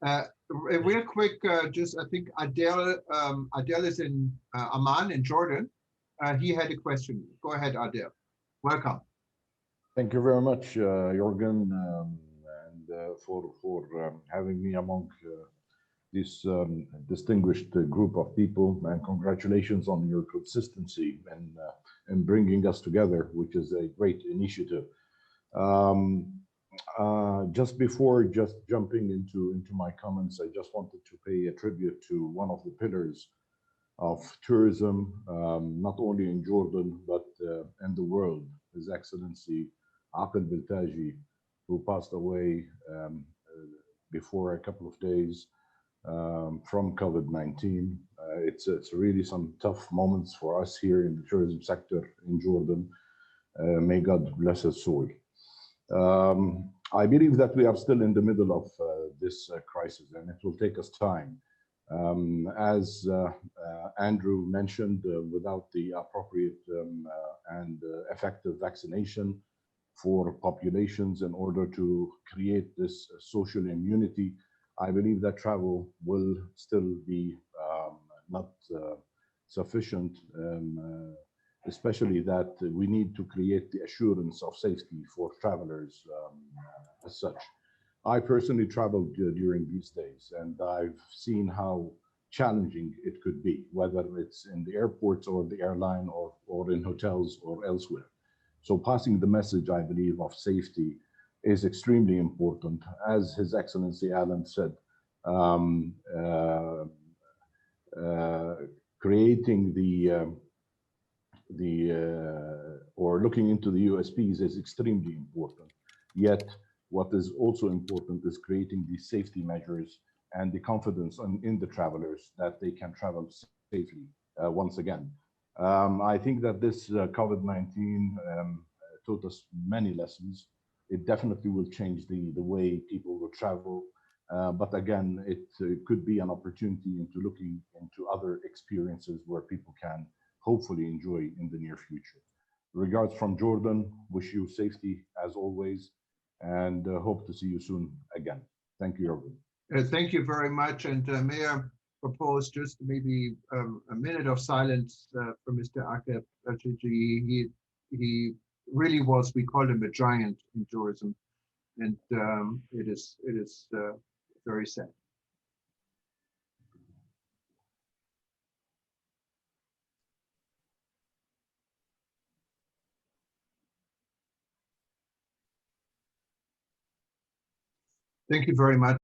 Uh, Real quick, just I think Adel is in Amman in Jordan. He had a question. Go ahead, Adel. Welcome. Thank you very much, Jorgen, and for having me among this distinguished group of people. And congratulations on your consistency and bringing us together, which is a great initiative. Um, just before jumping into my comments, I just wanted to pay a tribute to one of the pillars of tourism, not only in Jordan, but in the world, His Excellency Akel Belta, who passed away before a couple of days from COVID-19. It's really some tough moments for us here in the tourism sector in Jordan. May God bless his soul. I believe that we are still in the middle of this crisis, and it will take us time. As Andrew mentioned, without the appropriate and effective vaccination for populations in order to create this social immunity, I believe that travel will still be not sufficient, especially that we need to create the assurance of safety for travelers as such. I personally traveled during these days, and I've seen how challenging it could be, whether it's in the airports or the airline or in hotels or elsewhere. So passing the message, I believe, of safety is extremely important. As His Excellency Alan said, um, uh, creating or looking into the USPs is extremely important. Yet, what is also important is creating these safety measures and the confidence in the travelers that they can travel safely once again. I think that this COVID-19 taught us many lessons. It definitely will change the way people will travel. But again, it could be an opportunity into looking into other experiences where people can hopefully enjoy in the near future. Regards from Jordan, wish you safety as always, and hope to see you soon again. Thank you, Jordan. Thank you very much. And may I propose just maybe a minute of silence for Mr. Akel Belta. He really was, we call him a giant in tourism. And it is very sad. Thank you very much.